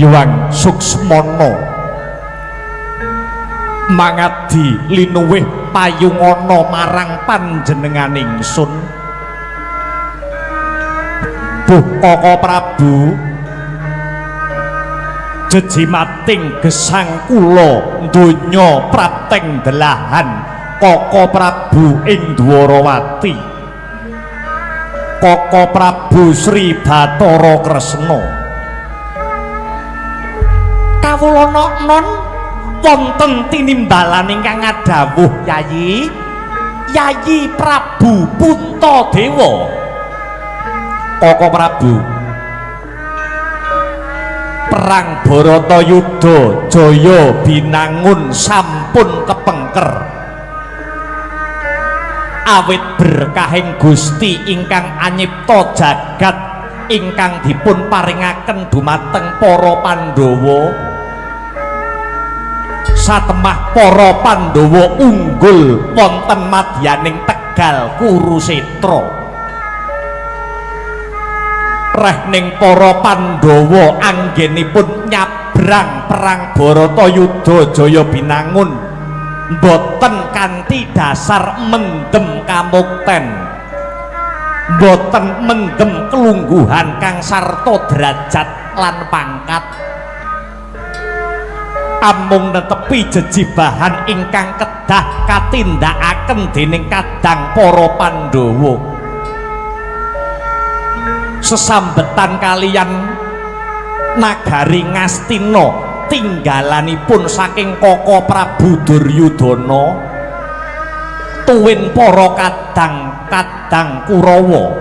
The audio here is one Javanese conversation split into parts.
Hyang Suksmana mangadi linuwih payungana marang panjenengan ingsun. Duh Kaka Prabu, jejimating gesang kula donya prateng delahan Kaka Prabu ing Dwarawati, Kaka Prabu Sri Bathara Kresna. Kawula non wonten tinimbalan ingkang ngadhawuh Yayi, Yayi Prabu Puntadewa. Kaka Prabu, perang Bharatayuda Jaya Binangun sampun kepengker awit berkahing Gusti ingkang anyipta jagat ingkang dipun paringaken dumateng para Pandhawa. Satemah para Pandhawa unggul wonten madyaning Tegal Kurusetra. Rehning para Pandhawa anggenipun nyabrang perang Bharatayuda Jaya Binangun boten kanthi dasar mendem kamukten, boten mendem kelungguhan kang sarta derajat lan pangkat, amung netepi jejibahan ingkang kedah katindakaken dening kadang para Pandhawa. Sesambetan kalian nagari Ngastina tinggalanipun saking Kaka Prabu Duryudana tuwin para kadang-kadang Kurawa.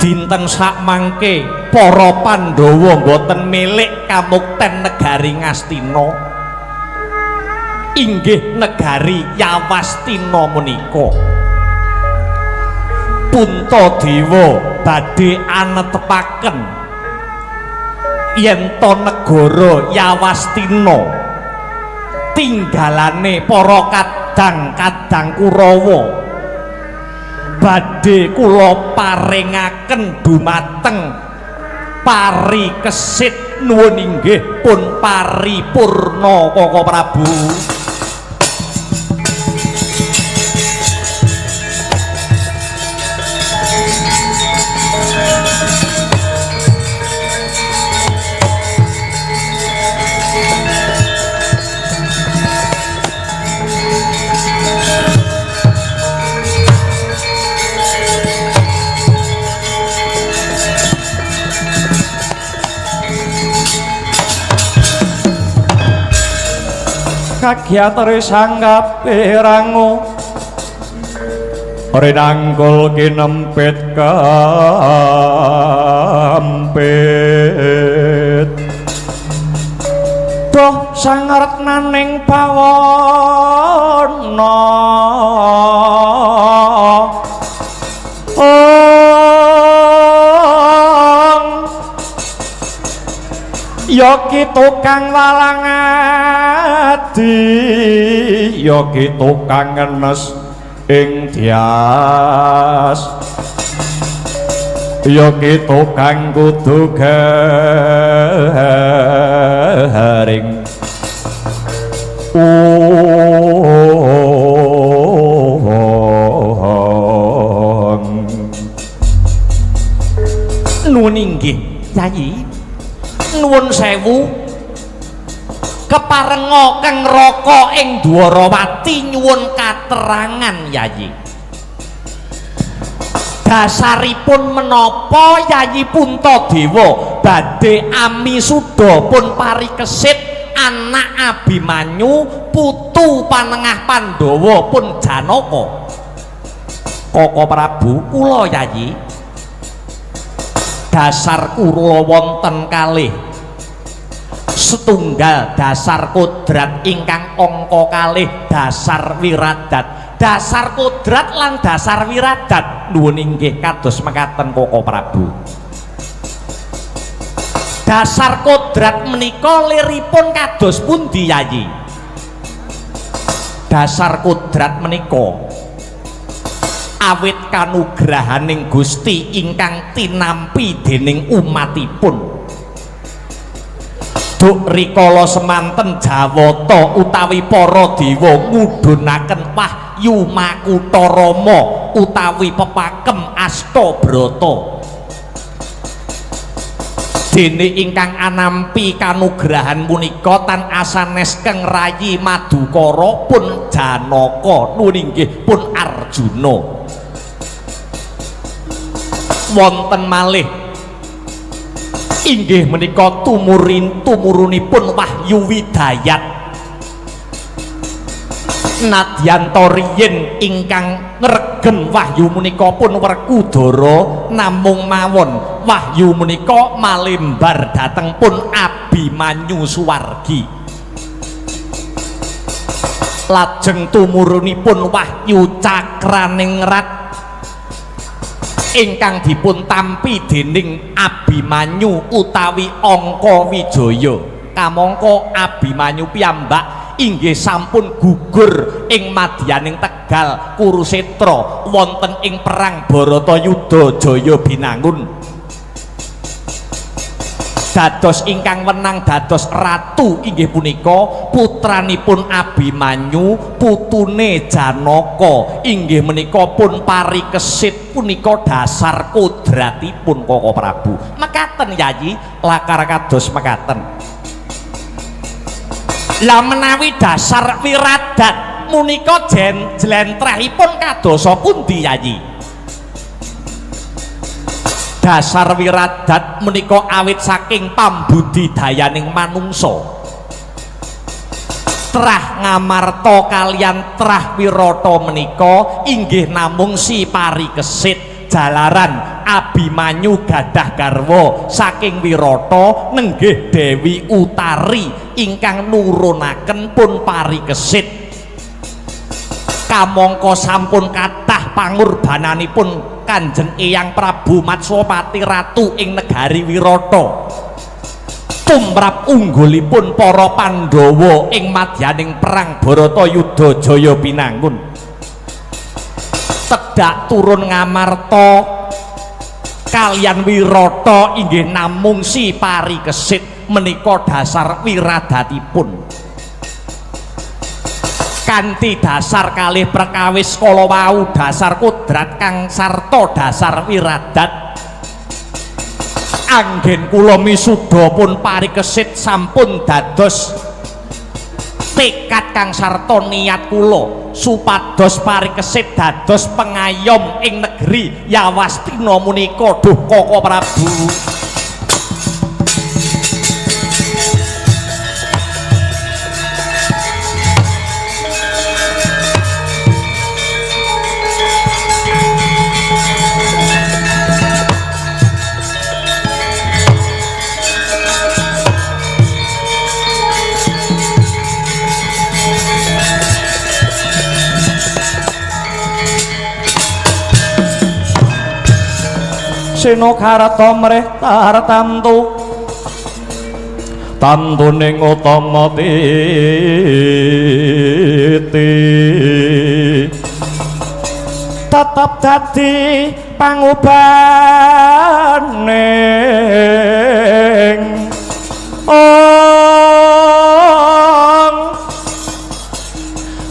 Dinten sakmangke para Pandhawa boten milik kamukten negari Ngastina, inggih negari Yawastina menika. Puntadewa badhe anetepaken yen to negara Yawastina tinggalane para kadang-kadang Kurawa badhe kula paringaken dumateng parikesit nuwun inggih pun paripurna Kaka Prabu. Kagyatare sanggape rango rinangkul kinempit kampit doh sangaretnaning bawana yogi tukang walang adi, yogi tukang ngenes ing dias, yogi tukang kudu garing nuwun inggih Yayi, nuwun sewu keparenga kang raka ing Dwarawati nyuwun katerangan Yayi. Dasaripun menapa Yayi Puntadewa badhe amisuda pun parikesit anak Abimanyu putu panengah Pandhawa pun Janaka? Kaka Prabu, kula Yayi dasar kula wonten kalih setunggal dasar kodrat ingkang angka kalih dasar wiradat. Dasar kodrat lan dasar wiradat nuwun inggih kados mekaten Kaka Prabu. Dasar kodrat menika liripun kados pundi Yayi? Dasar kodrat menika awit kanugrahaning Gusti ingkang tinampi dening umatipun Duk rikala semanten Jawata utawi para dewa ngudhunaken wahyu Makutha Rama utawi pepakem Astabrata. Dene ingkang anampi kanugrahan punika tan asanes keng rayi Madukara pun Janaka nuwun inggih pun Arjuna. Wonten malih inggih menika tumurunipun wahyu widayat nadyan riyin ingkang ngregen wahyu menika pun Werkudara namung mawon wahyu menika malembar dhateng pun Abimanyu Suwargi. Lajeng tumurunipun wahyu Cakraningrat ingkang dipun tampi dening Abimanyu utawi Angka Wijaya. Kamangka Abimanyu piyambak inggih sampun gugur ing madyaning Tegal Kurusetra wonten ing perang Baratayuda Jaya Binangun. Dados ingkang wenang dados ratu inggih punika putranipun Abimanyu, putune Janaka inggih menika pun parikesit punika dasar kodratipun Koko Prabu. Mekaten Yayi, lakar kados mekaten. Lah menawi dasar wiradat munika jlentrehipun kadosa pundi Yayi? Dasar wiradat menika awit saking pambudidayaning manungsa. Trah Ngamarta kaliyan Trah Wirata menika inggih namung si parikesit jalaran Abimanyu gadah garwa saking Wirata nenggih Dewi Utari ingkang nurunaken pun parikesit. Kamangka sampun kathah pangorbananipun Kanjeng Eyang Prabu Matswapati Ratu ing negari Wirata tumrap unggulipun para Pandhawa ing madyaning perang Baratayuda Jaya Binangun. Tedak turun Ngamarta kaliyan Wirata inggih namung si parikesit menika dasar wiradatipun. Kanthi dasar kalih perkawis kala wau dasar kodrat kang sarta dasar wiradat anggen kula misuda pun parikesit sampun dados tekad kang sarta niat kula supados parikesit dados pengayom ing negeri Yawastina menika duh Koko Prabu. Seno karata mreh tartamtu tantuning utama titi tetep dadi pangubaning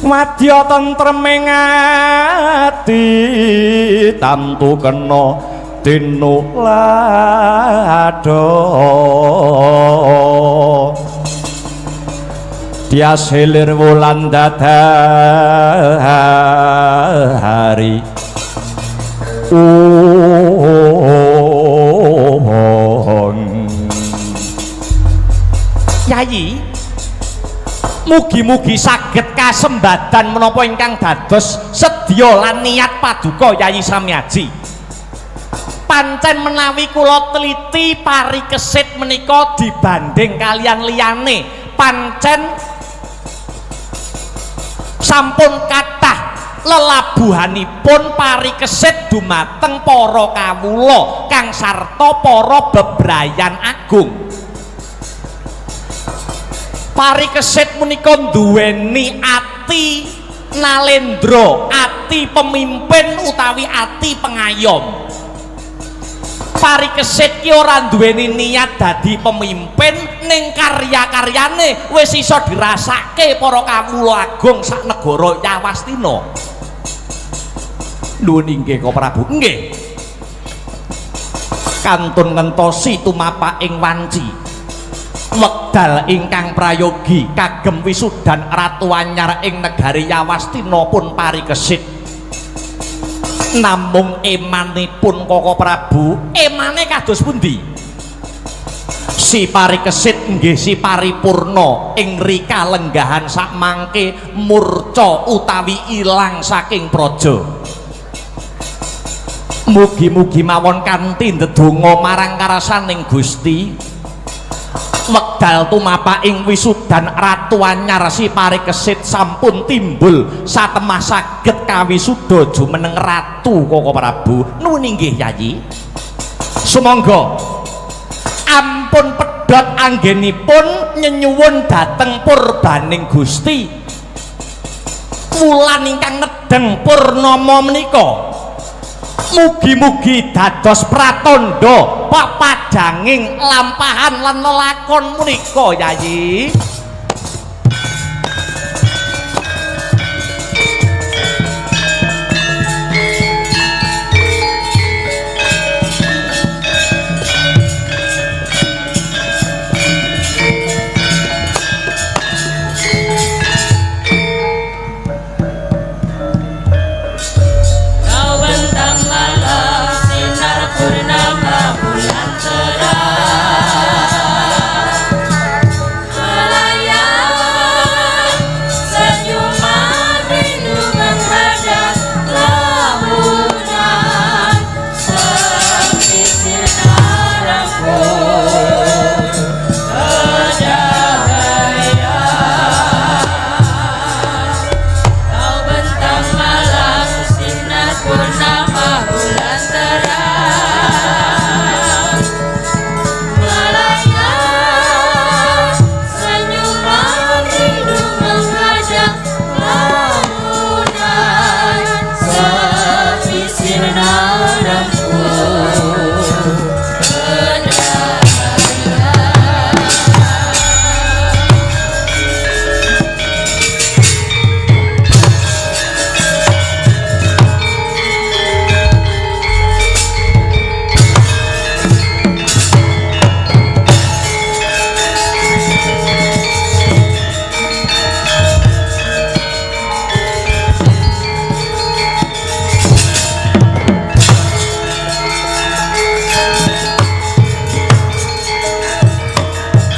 madya tentreming ati tamtu kena tinulado tias hilir wulan dadahari Yayi, mugi-mugi saged kasembadan menapa ingkang dados sedya lan niat paduka Yayi Samyaji. Pancen menawi kula teliti parikesit menika dibanding kalian liyane pancen sampun kathah lelabuhanipun parikesit dumateng para kawula kang sarta para bebrayan agung. Parikesit menika duweni ati nalendra, ati pemimpin utawi ati pengayom. Parikesit ki ora duweni niat dadi pemimpin ning karya-karyane wis iso dirasake para kawula agung sak negara Yawastina. Nuwun inggih Ka Prabu. Nggih. Kantun ngentosi tumapak ing wanci. Wekdal ingkang prayogi kagem wisudan Ratu Anyar ing negari Yawastina pun parikesit. Namung emanipun Koko Prabu, emane kados pundi? Si parikesit nggih si paripurna ing rika lenggahan sakmangke murca utawi ilang saking praja. Mugi-mugi mawon kanthi ndedonga marang karasaning Gusti wekdal tumapak ing wisudan Ratu Anyar si parikesit sampun timbul satemah saged kawisuda jumeneng ratu Koko Prabu. Nuwun inggih Yayi. Sumangga ampun pedhot anggenipun nyenyuwun dhateng purbaning Gusti. Wulan ingkang nedheng purnama menika mugi-mugi dados pratandha papadhanging lampahan lan lelakon menika Yayi.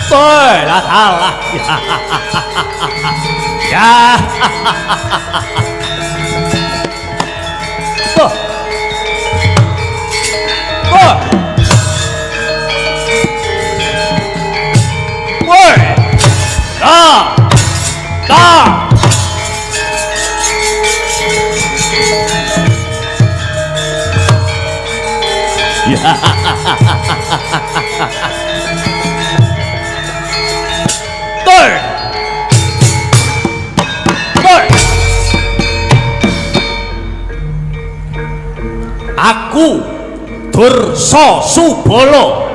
Salah ya oh oh woi ya aku Dursa Subala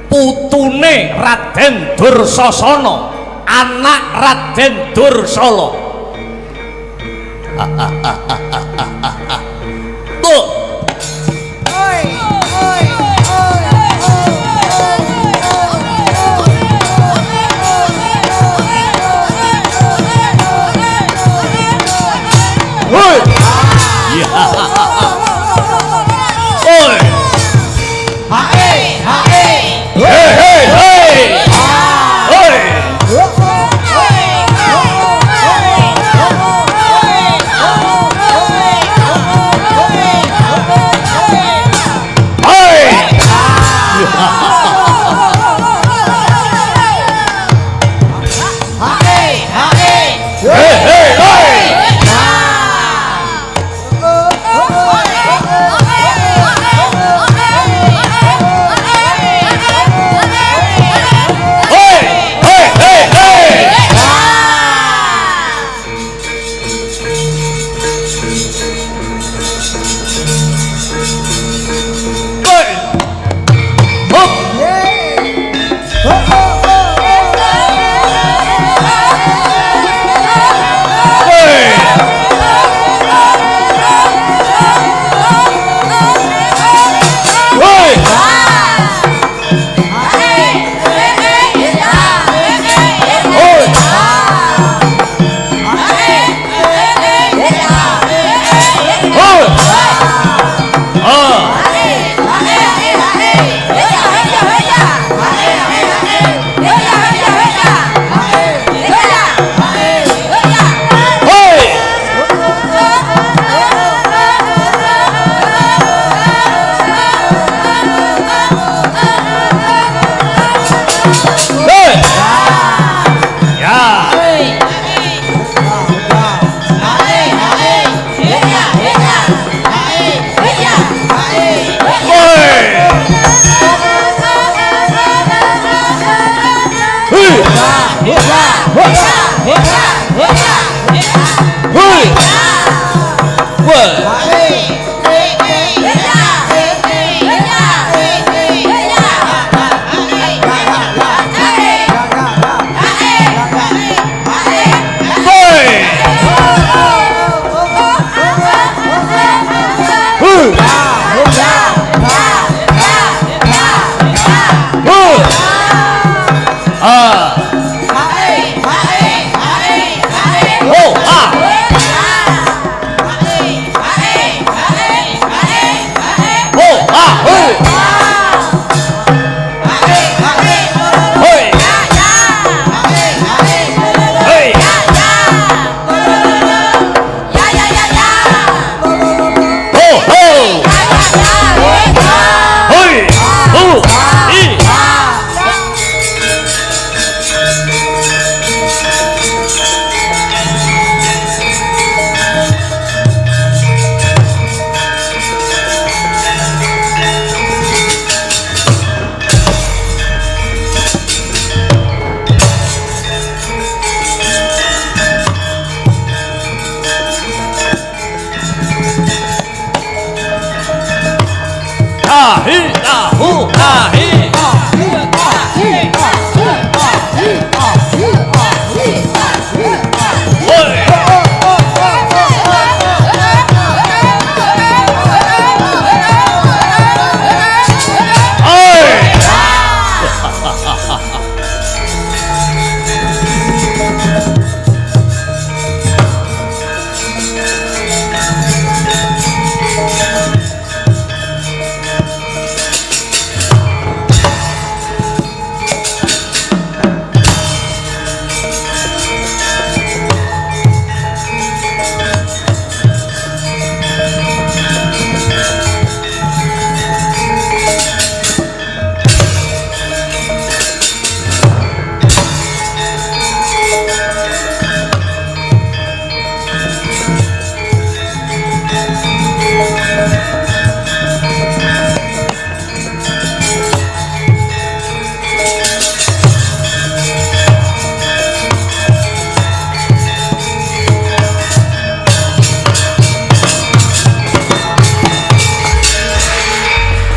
putune Raden Dursasana anak Raden Dursala. Tuh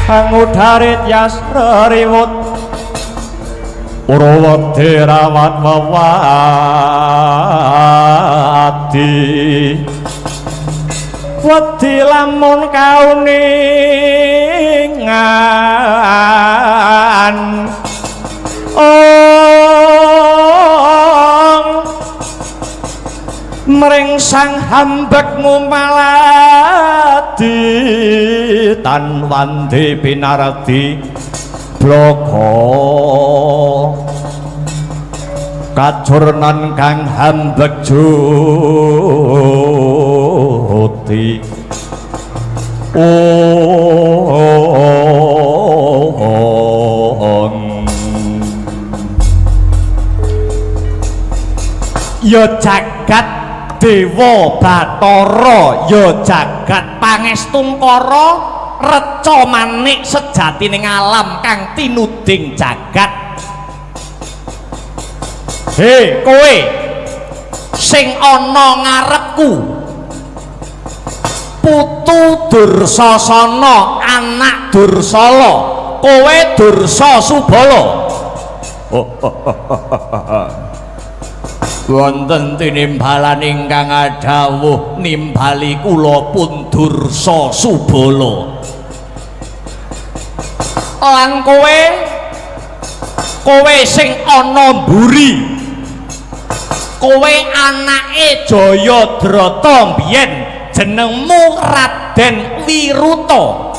Angudharit yasra riwut Urawati rawat wawati wedi lamun kauningan mring sang hambekmu maladi tan wandi pinardi bloko kacurnan kang hambek juti ya jagat Dewa Bathara ya jagat pangestungkara reca manik sejatining alam kang tinuding jagat. He kowe sing ana ngarepku putu Dursasana anak Dursala kowe Dursa Subala. Wonten tinimbalan ingkang adhawuh nimbali kula pun Dursa Subala. Lan kowe sing ana mburi, kowe anake Jayadrata mbiyen jenengmu Raden Wiruta.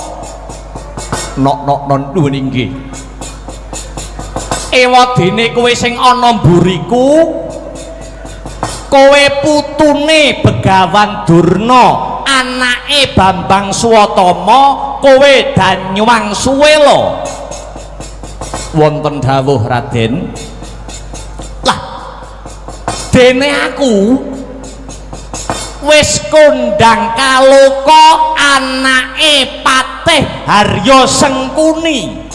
Nok nuwun inggih. Ewadene kowe sing ana mburiku kowe putune Begawan Durna anake Bambang Swatama kowe Danyuwang Suwela. Wonten dawuh Raden, lah dene aku wis kondang kaloka anake Patih Harya Sengkuni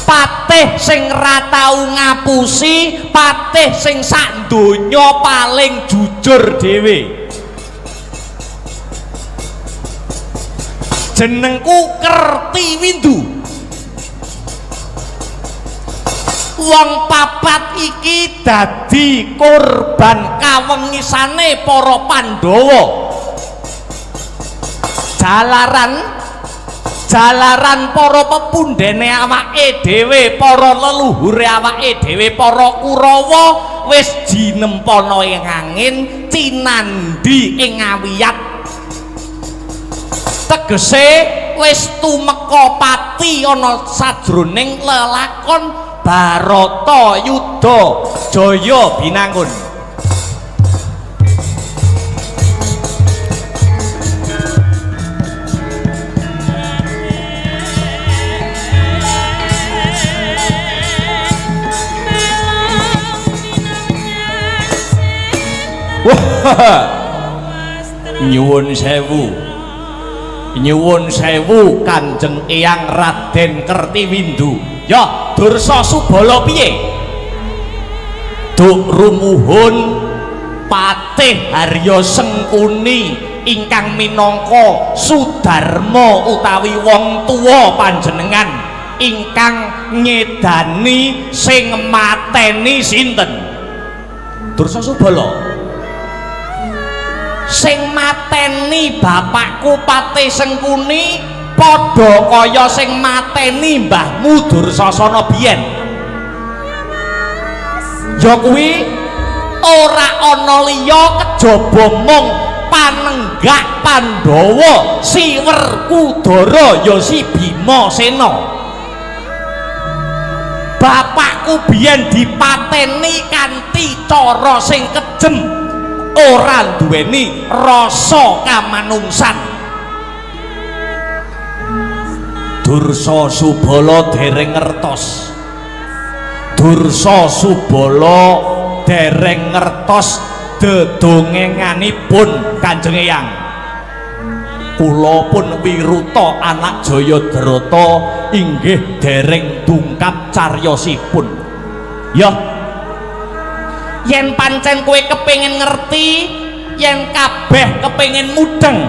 patih sing ra tau ngapusi, patih sing sak donya paling jujur dhewe. Jenengku Kertiwindu. Wong papat iki dadi korban kawengisane para Pandhawa. Jalaran para pepundhene awake dhewe, para leluhure awake dhewe, para Kurawa wis jinempana ing angin, cinandhi ing ngawiyat. Tegese wis tumeka pati ana sajroning lelakon Barata Yudha Jaya Binangun. Nyuwun sewu Kanjeng Eyang Raden Kertiwindu. Ya Dursasubala piye? Duk rumuhun Patih Harya Sengkuni ingkang minangka Sudarma utawi wong tuwa panjenengan ingkang ngedani sing mateni sinten? Dursasubala. Sing mateni bapakku Patih Sengkuni padha kaya sing mateni mbahmu Dursasana biyen. Ya kuwi ora ana liya kejaba mung panenggak Pandhawa Siwer Kudara ya si Bimasena. Bapakku biyen dipateni kanthi cara sing kejem, ora duweni rasa kamanungsan. Dursasubala dereng ngertos. Dursasubala dereng ngertos dedongenganipun Kanjeng Eyang. Kula pun Wiruta anak Jayadrata inggih dereng dungkap cariyosipun. Ya, yen pancen kowe kepengin ngerti, yen kabeh kepengin mudeng,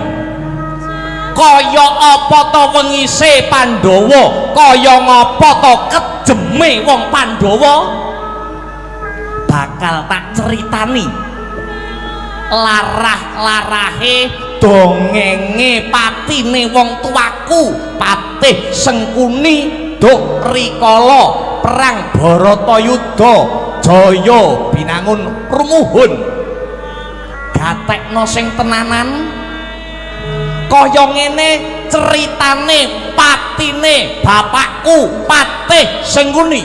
kaya apa to wengise Pandhawa, kaya ngapa to kejeme wong Pandhawa, bakal tak ceritani larah-larahe dongenge patine wong tuaku Patih Sengkuni duk rikala perang Baratayuda Jaya Binangun rumuhun. Gatekno sing tenanan kaya ngene ceritane patine bapakku Patih Sengkuni.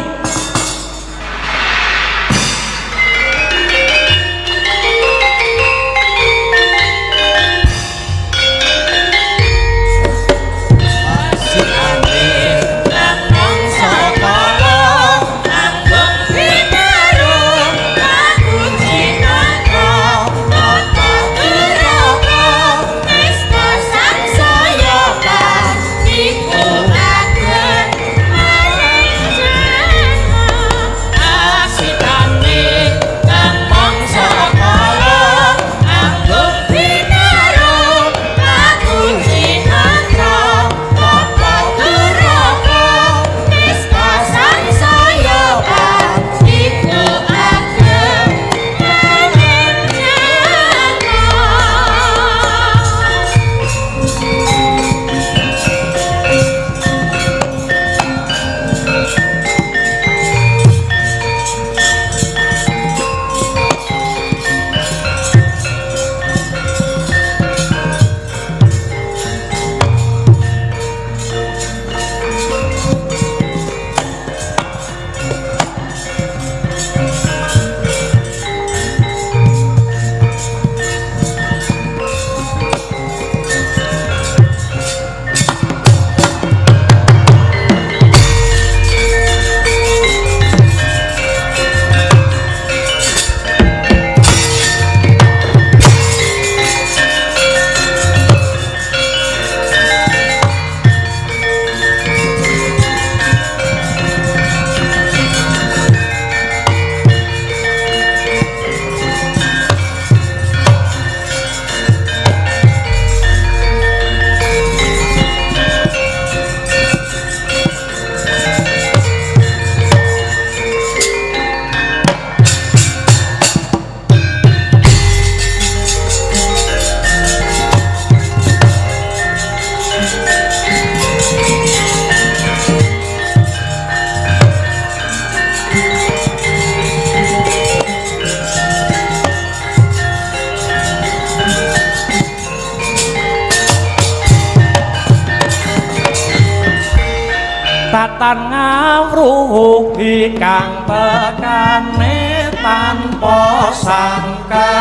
katan ngawruhi kang pekane tanpa sangka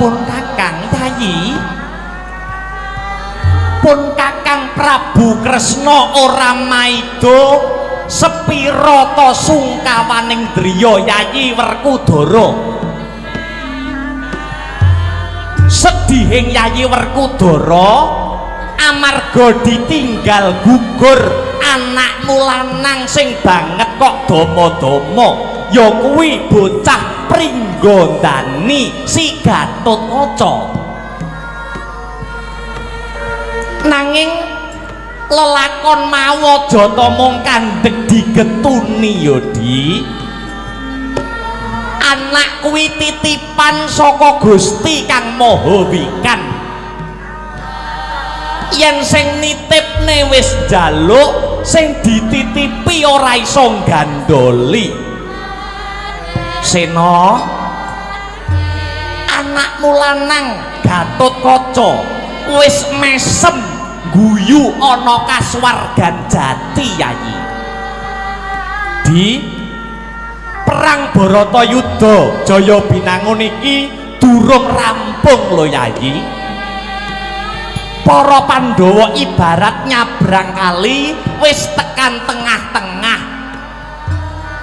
pun kakang Yayi pun kakang Prabu Kresna ora maido sepira ta sungkawaning driya Yayi Werkudara sedihing Yayi Werkudara amarga ditinggal gugur anakmu lanang sing banget kok dama-dama ya kuwi bocah Pringgondani si Gatotkaca nanging lelakon mau aja mung kandhek digetuni ya Di anak kuwi titipan saka Gusti Kang Maha Wikan yen sing nitipne wis njaluk sing dititipi ora iso gandoli Sena anakmu lanang Gatotkaca wis mesem guyu ana kasuwargan jati Yayi Di perang Baratayuda Jaya Binangun iki durung rampung lho Yayi para Pandhawa ibarat nyabrang kali wis tekan tengah-tengah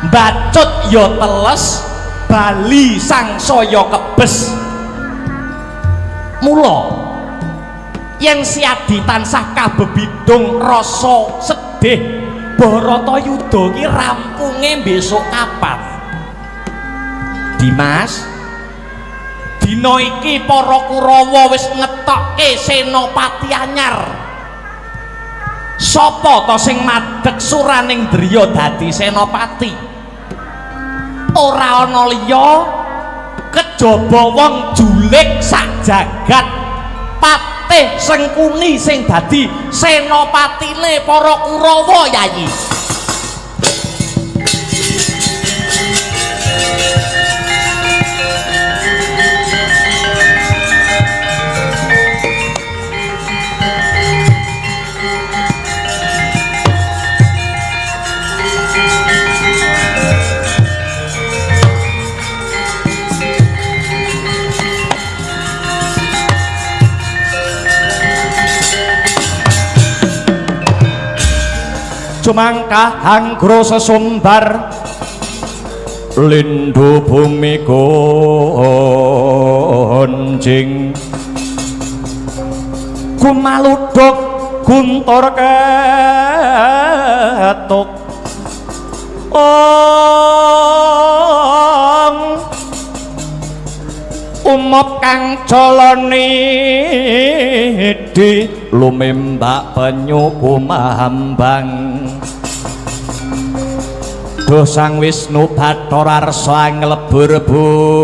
bacut ya teles bali sangsaya kebes mula yen siadi tansah kabebidung rasa sedih Baratayuda ki rampunge besok kapan Dimas dina iki para Kurawa wis ngetokke senopati anyar sapa to sing madheg suraning driya dadi senopati ora ana liya kejaba wong julik sak jagat Patih Sengkuni sing dadi senopatine para Kurawa Yayi Sumangka hanggra sesumbar lindhu bumi gonjing kumaludhuk guntur ketuk umop kang coloni di lumembak banyu kumambang Duh Sang Wisnu Bathara Arsa nglebur bumi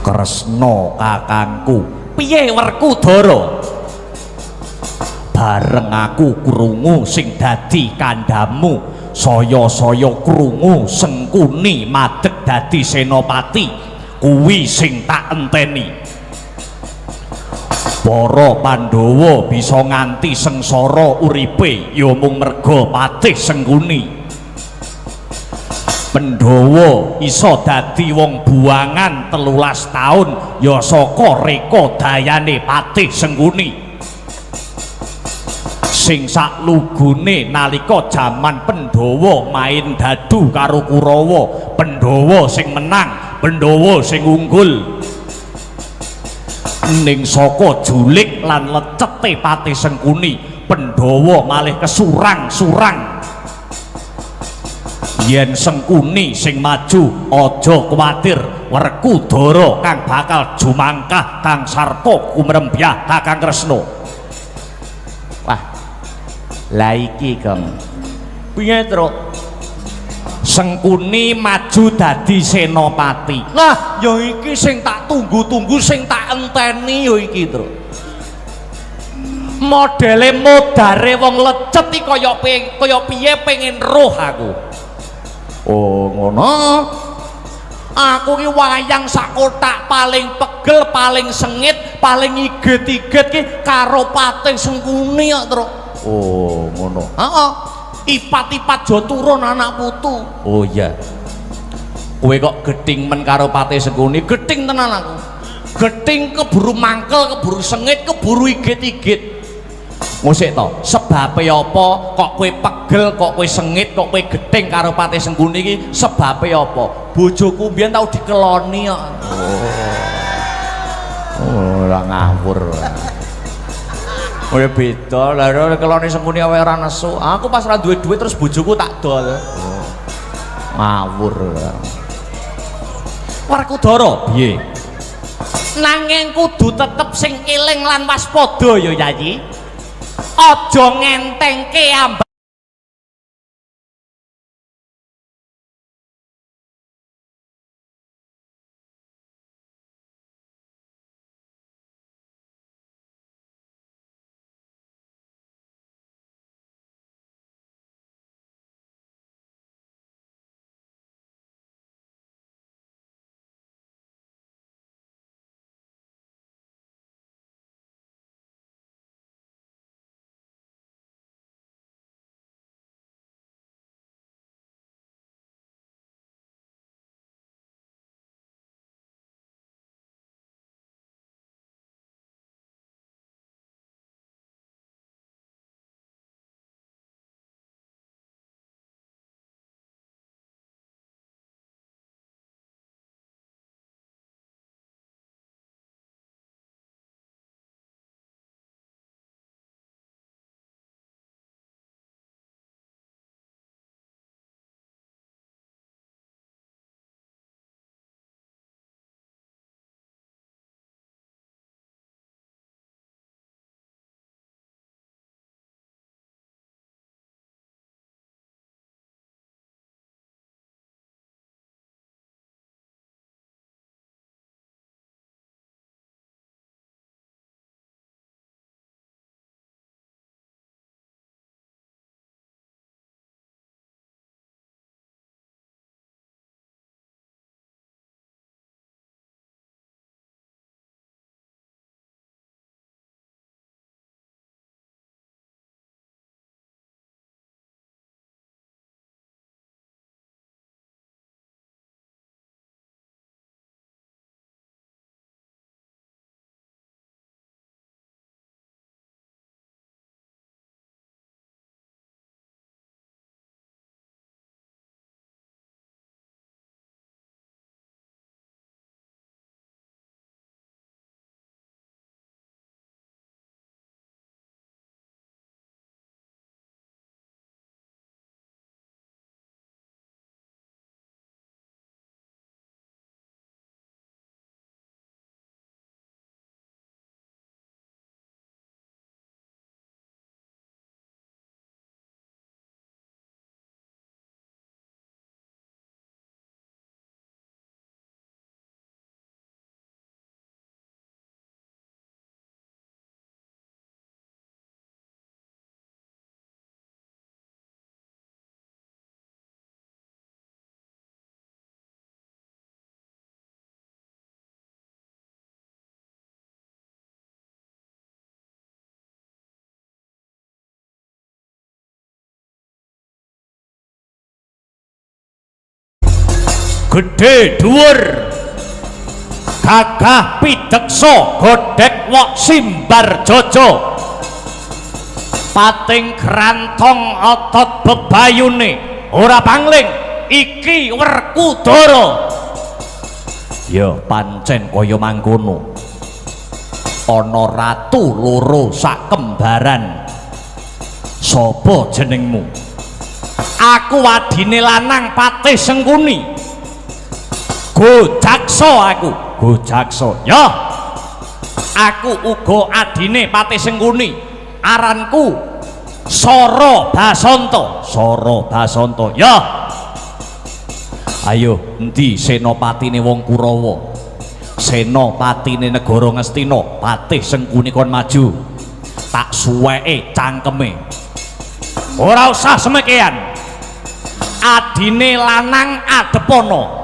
Kresna kakangku piye Werkudara bareng aku krungu sing dadi kandhamu saya-saya krungu Sengkuni madeg dadi senopati kuwi sing tak enteni para Pandhawa bisa nganti sengsara uripe ya mung merga Patih Sengkuni Pandhawa iso dadi wong buangan 13 taun ya saka reka dayane Patih Sengkuni sing saklugune nalika jaman Pandhawa main dadu karo Kurawa Pandhawa sing menang Pandhawa sing unggul ning saka julik lan lecete Patih Sengkuni Pandhawa malih kesurang-surang yen Sengkuni sing maju aja kuwatir Werkudara kang bakal jumangkah kang sarta kumrembyah Kakang Kresna. Wah, la iki Kang. Piye, Truk? Sengkuni maju dadi senopati. Lah, ya iki sing tak tunggu-tunggu, sing tak enteni ya iki, Truk. Modele modare wong lecet iki kaya piye pengen roh aku. Oh, ngono. Aku ki wayang sak kotak paling pegel, paling sengit, paling iget-iget ki karo Patih Sengkuni kok, Truk. Oh, ngono. Heeh. Ipat-ipat jo turun anak putu. Oh iya. Kowe kok gething men karo Patih Sengkuni, gething tenan aku. Gething keburu mangkel, keburu sengit, keburu iget-iget. Musik to, sebabe apa kok kowe pegel, kok kowe sengit, kok kowe gething karo Patih Sengkuni iki sebabe apa? Bojoku mbiyen tau dikeloni kok. Oh, ora ngawur. Kowe beda, lha keloni Sengkuni awe ora nesu. Aku pas ora duwe duit terus bojoku tak dol. Ngawur. Werkudara piye? Nanging kudu tetep sing eling lan waspada ya Yayi. Aja ngentengke ambak gedhe dhuwur gagah pideksa godhek wok simbar jojo pating krantong otot bebayune ora pangling iki Werkudara. Ya pancen kaya mangkono. Ana ratu loro sak kembaran. Sapa jenengmu? Aku wadine lanang Patih Sengkuni. Gojaksa aku. Gojaksa. Ya. Aku uga adine Patih Sengkuni. Aranku Sara Basanta. Sara Basanta. Ya. Ayo, endi senopatine wong Kurawa? Senopatine negara Ngastina, Patih Sengkuni kon maju. Tak suweke cangkeme. Ora usah semekean. Adine lanang Adepana.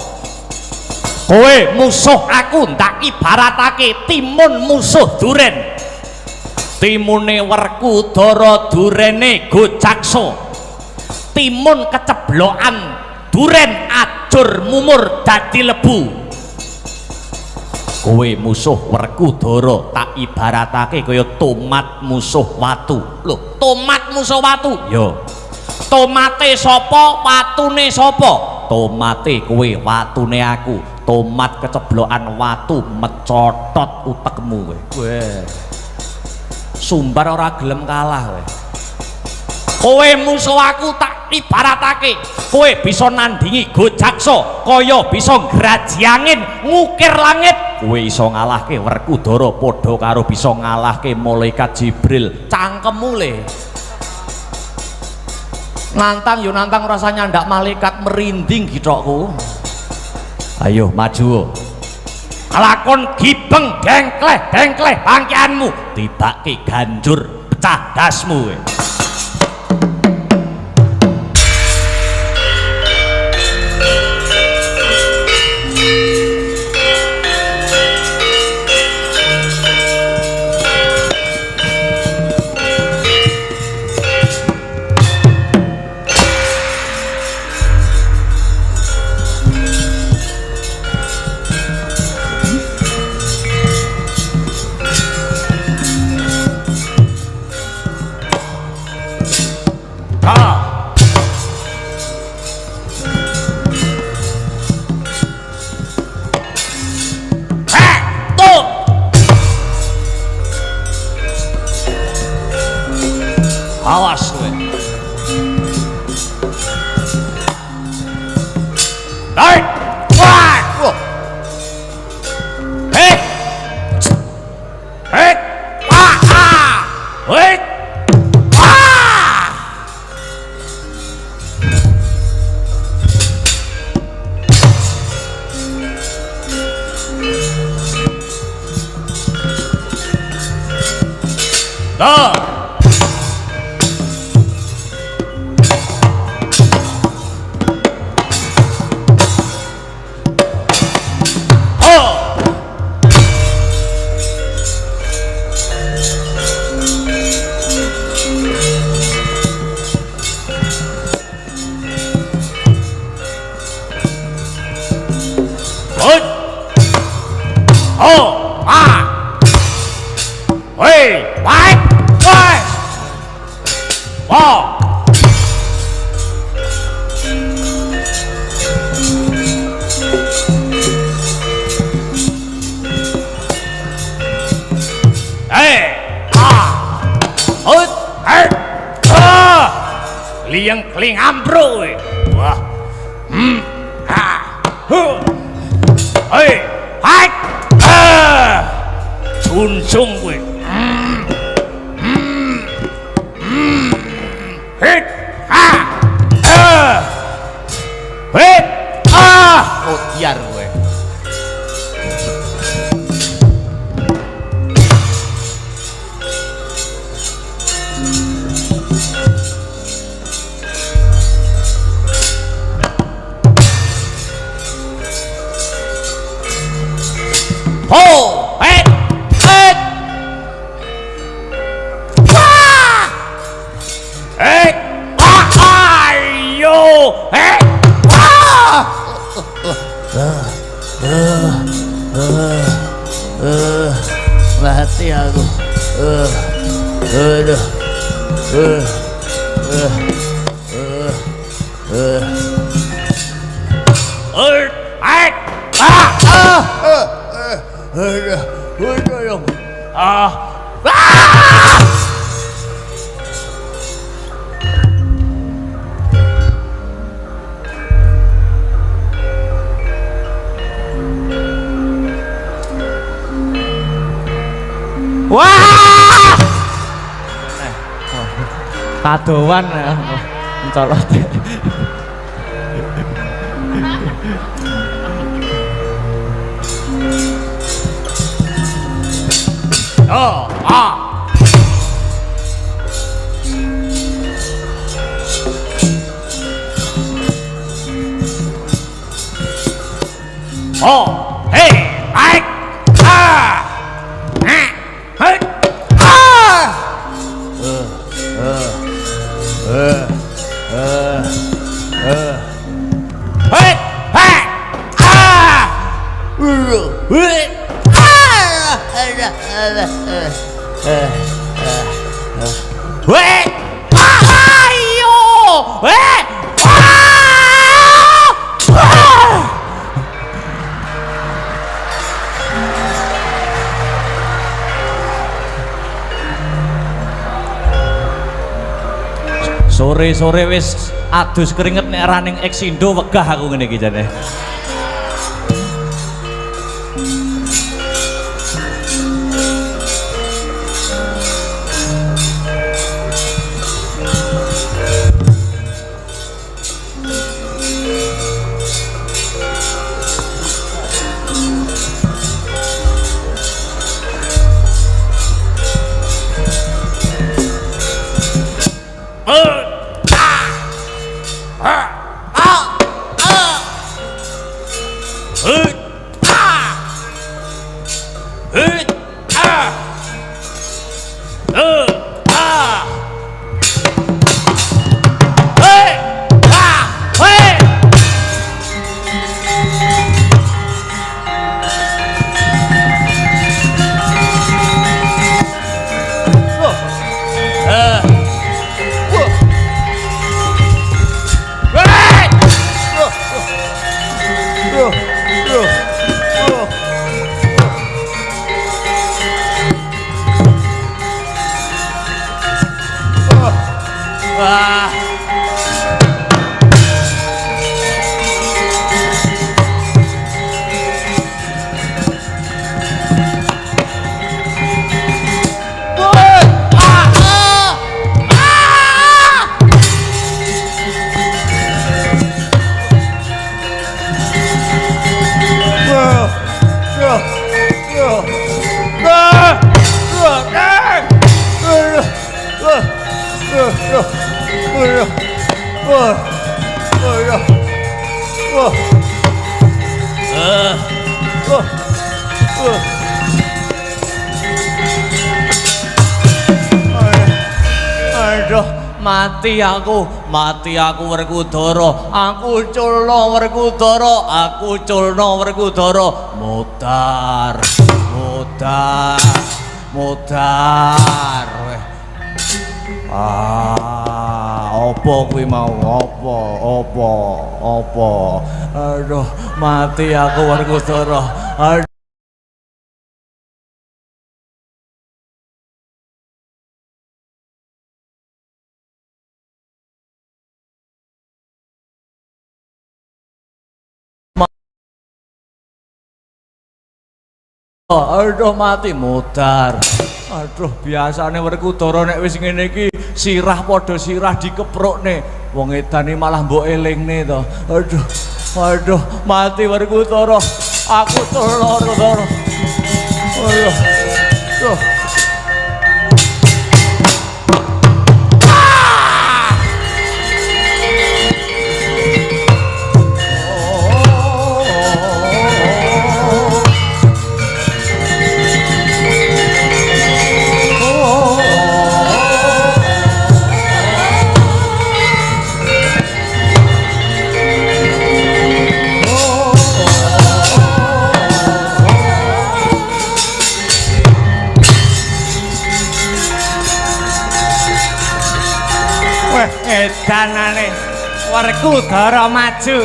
Kowe musuh aku ndak ibaratake timun musuh duren. Timune Werkudara, durene Gojaksa. Timun keceblokan, duren ajur mumur dadi lebu. Kowe musuh Werkudara tak ibaratake kaya tomat musuh watu. Lho, tomat musuh watu. Yo. Tomate sapa, watune sapa? Tomate kowe, watune aku. Tomat keceblokan watu mecotot utekmu kowe. Weh. Sumbar ora gelem kalah kowe. Kowe musuh aku tak ibaratake kowe bisa nandingi Gojaksa kaya bisa ngraji angin ngukir langit. Kowe iso ngalahke Werkudara padha karo bisa ngalahke malaikat Jibril. Cangkemmu le. Nantang yo nantang rasanya ndak malaikat merinding githokku. Ayo maju. Kelakon gibeng dengkleh bangkianmu dibake ganjur pecah dasmu. Awas kowe. Hai. Wah. Hei. Hei. Wah. Hei. Wah. Dah. Liang keling ambro. Wah. Hei, hai. Junjung kowe. Hit. Hit. Oh, biar kowe. Oh, hei, hei, wah, hei, wah, ayo, hei, wah, mati aku, aduh, udah yang Kadowan mencolot. Oh, ah. Oh, hey, baik. Ah. Hey. Ah. Hey, hey. Ah. Weh, ayo, weh, Sore-sore wis adus keringet nek raning Exindo wegah aku ngene iki jane. Mati aku Werkudara, aku culna Werkudara, mudar. Apa kuwi mau? Apa? Aduh, mati aku Werkudara. Aduh mati mudar. Aduh biasane Werkudara nek wis ngene iki sirah padha sirah dikeprukne. Wong edane malah mbok elingne to. Aduh mati Werkudara. Aku telur. Aduh. Edanane Werkudara maju.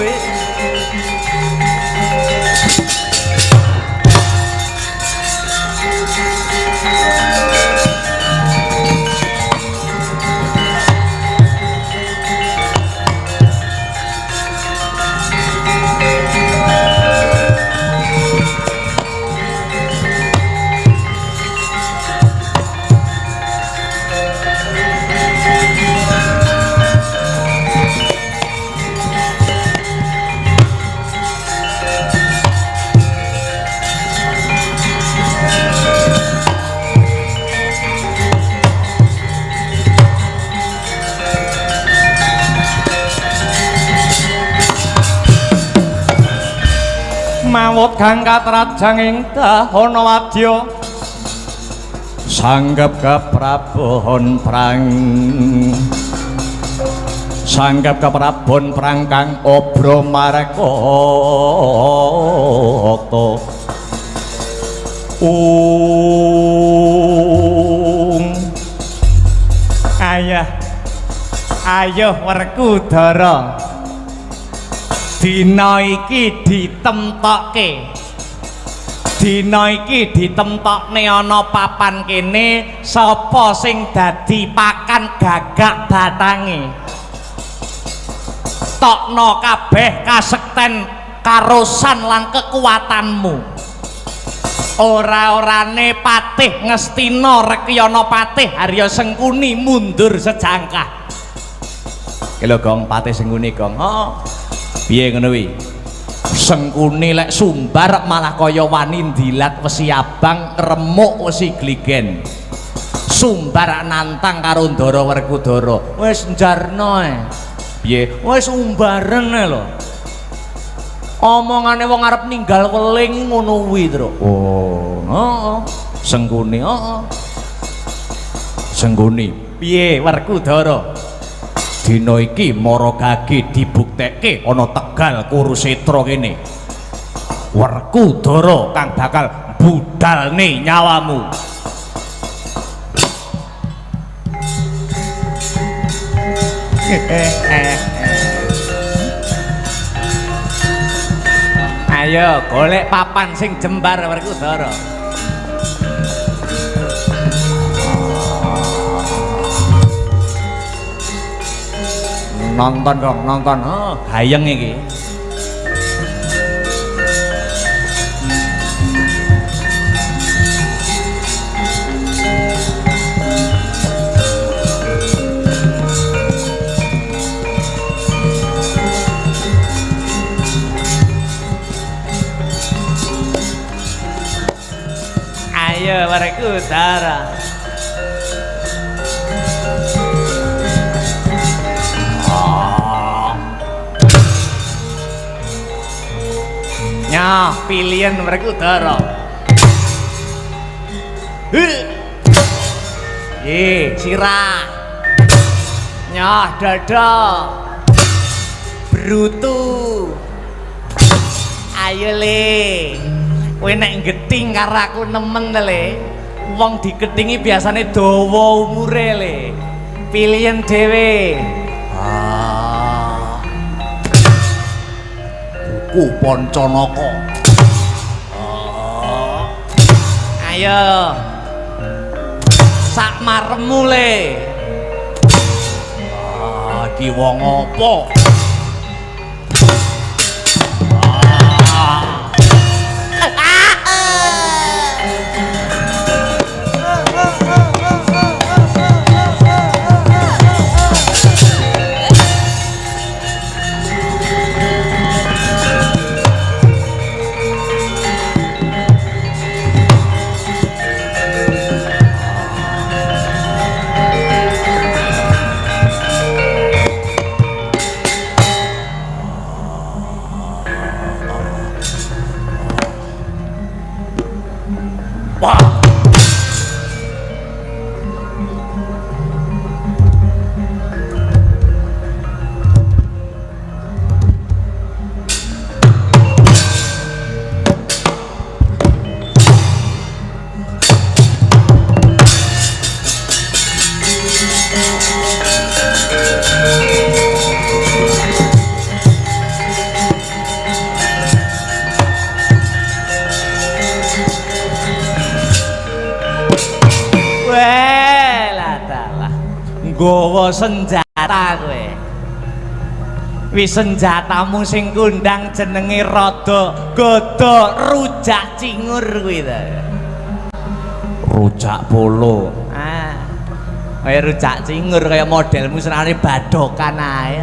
mawut kang katrajang ing dahana wadya sanggep keprabon prang sanggep keprabon prang kang obro marekata ayo Werkudara dina iki ditemtokke dina iki ditemtokne ana papan kene sapa sing dadi pakan gagak batange tokno kabeh kasekten karosan lan kekuatanmu ora-orane patih Ngastina Rekyana Patih Harya Sengkuni mundur sejangkah kelo Gong Patih Sengkuni Gong piye ngono kuwi Sengkuni lek sumbar malah kaya wani ndilat wesi abang remuk wesi gligen sumbar nantang karo Ndara Werkudara wis njarno piye wis umbaren lho omongane wong arep ninggal weling ngono kuwi Tru Sengkuni Sengkuni piye Werkudara dina iki Maragage dibuktekke ana Tegal Kurusetra kene Werkudara kang bakal budalne nyawamu ayo golek papan sing jembar Werkudara nonton dong nonton hayeng iki ayo Werkudara nyah pilihan Werkudara sirah nyah dada brutu ayo le kowe nek geting karo aku nemen le wong digetingi biasane dawa umure le pilihan dhewe buku Pancanaka ayo sak maremu le iki wong apa nggawa senjata kowe wis senjatamu sing kondang jenenge rada godhog rujak cingur kuwi ta rujak polo kaya rujak cingur kaya modelmu senane badokan ae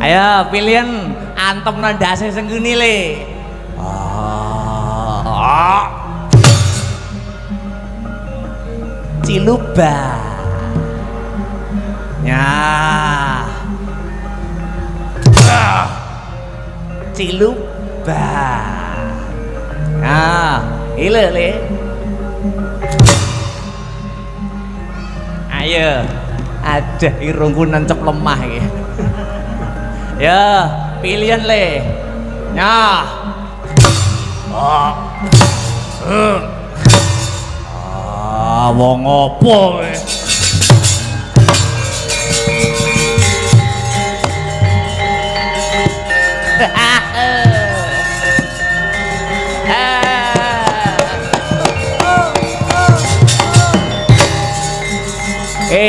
ayo pilihan antem nang ndase Sengkuni le Ciluba ya Ciluba bah. Nah, ile le. Ayo. Ada irungku nancep lemah iki. Ya, pilihan le. Nah. Wong apa kowe?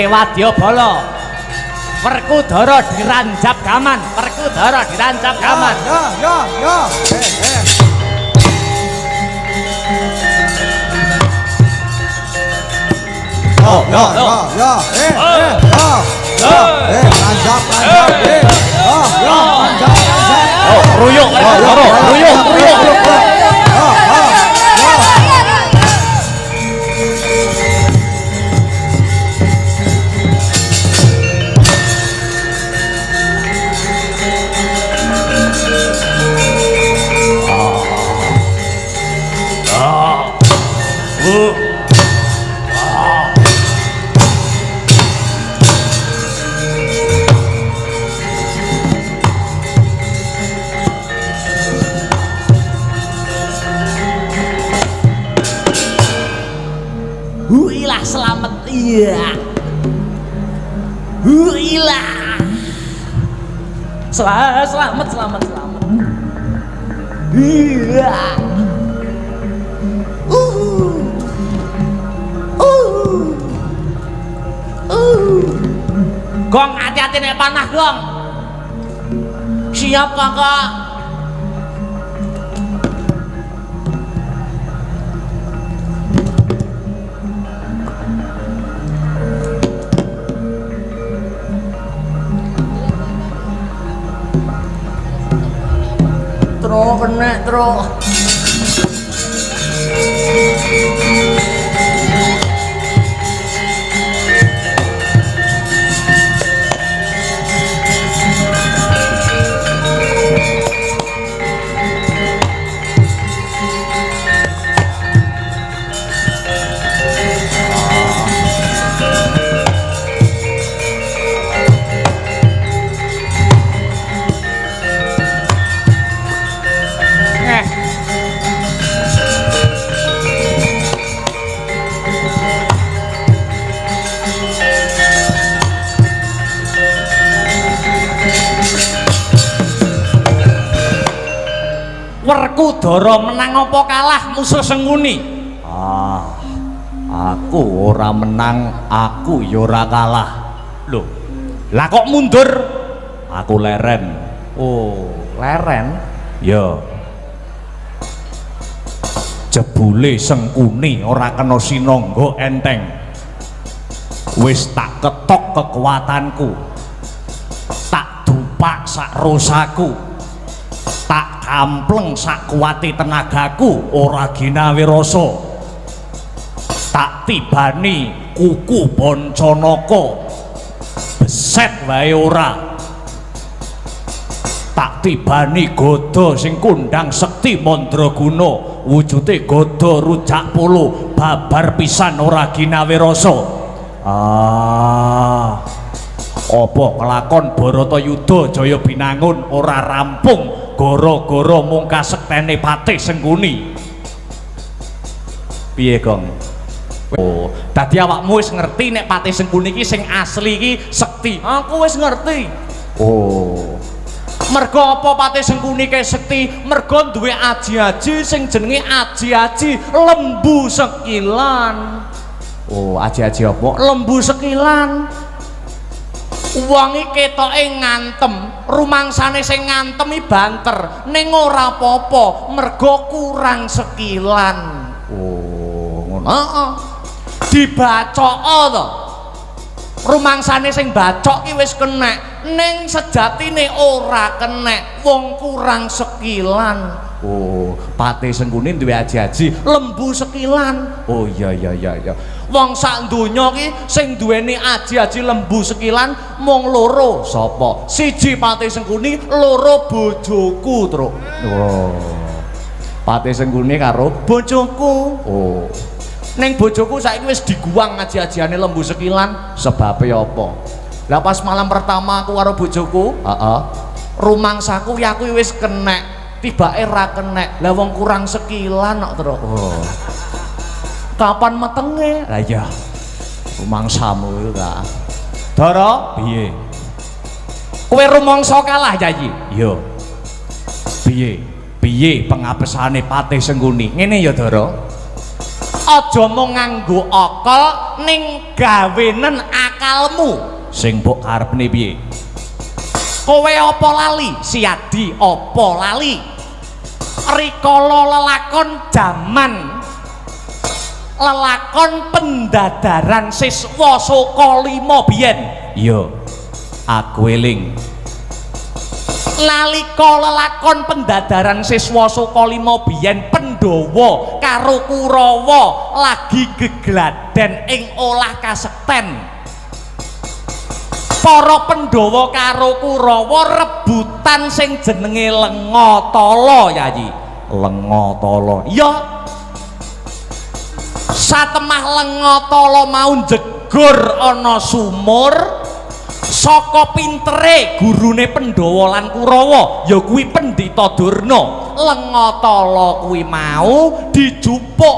Wadyabala Werkudara diranjap gaman, Werkudara diranjap gaman. Ya. Lanjap. Ruyuk, ruyuk. Huilah selamat, iya. Huilah. Selamat. Iya. Gong, hati-hati nek panah, Gong. Siap, Kakak. Kena tro. Werkudara menang apa kalah musuh Sengkuni? Aku ora menang, aku ya ora kalah. Loh, lah kok mundur? Aku leren. Oh, leren? Ya. Jebule Sengkuni ora kena sinangga enteng. Wis tak ketok kekuatanku. Tak dupak sak rosaku. Tak kampleng sak kuwate tenagaku ora ginawe rasa. Tak tibani kuku Pancanaka beset wae ora. Tak tibani gada sing kundang sekti mandraguna wujude gada rujak polo babar pisan ora ginawe rasa. Apa kelakon Baratayuda Jaya Binangun ora rampung gara-gara mung kasektene Patih Sengkuni. Piye, Gong? Oh, dadi awakmu wis ngerti nek Patih Sengkuni iki sing asli iki sekti. Aku wis ngerti. Oh. Mergo apa Patih Sengkuni ke sekti? Mergo duwe aji-aji sing jenenge aji-aji Lembu Sekilan. Oh, aji-aji apa? Lembu Sekilan. Wong iki ketoke ngantem, rumangsane sing ngantem iki banter, ning ora apa-apa, mergo kurang sekilan. Oh, ngono. Heeh. Dibacok to. Rumangsane sing bacok ki wis kenek, ning sejatine ora kenek, wong kurang sekilan. Oh, Patih Sengkuni duwe aji-aji Lembu Sekilan. Oh iya. Wong sak donya ki sing duweni aji-aji lembu sekilan mung loro. Sapa? Siji Patih Sengkuni, loro bojoku, Truk. Oh. Patih Sengkuni karo Bojoku. oh. Ning bojoku saiki wis diguwang aji-ajiane lembu sekilan. Sebabe apa? Lah pas malam pertama aku karo bojoku, Heeh. rumangsaku ya aku wis kenek, tibake ra kenek. Lah wong kurang sekilan kok, Truk. Oh. Kapan metenge? Lah iya. Rumangsamu iku ta. Dara, piye? Kowe rumangsa kalah Yayi. Yo. Piye? Piye pengabesane Patih Sengkuni? Ngene ya, Dara. Aja mung nganggo akal ning gawenen akalmu. Sing mbok karepne piye? Kowe apa lali? Siadi apa lali? Rikala lelakon jaman lelakon pendadaran siswa Sokalima biyen. Iya. Aku eling. Nalika lelakon pendadaran siswa Sokalima biyen Pandhawa karo Kurawa lagi gegladen ing olah kasekten. Para Pandhawa karo Kurawa rebutan sing jenenge Lengatala, Yayi. Lengatala. Ya. Satemah Lengatala mau jegur ana sumur saka pintere gurune Pandhawa lan Kurawa ya kuwi Pendhita Durna. Lengatala kuwi mau dijupuk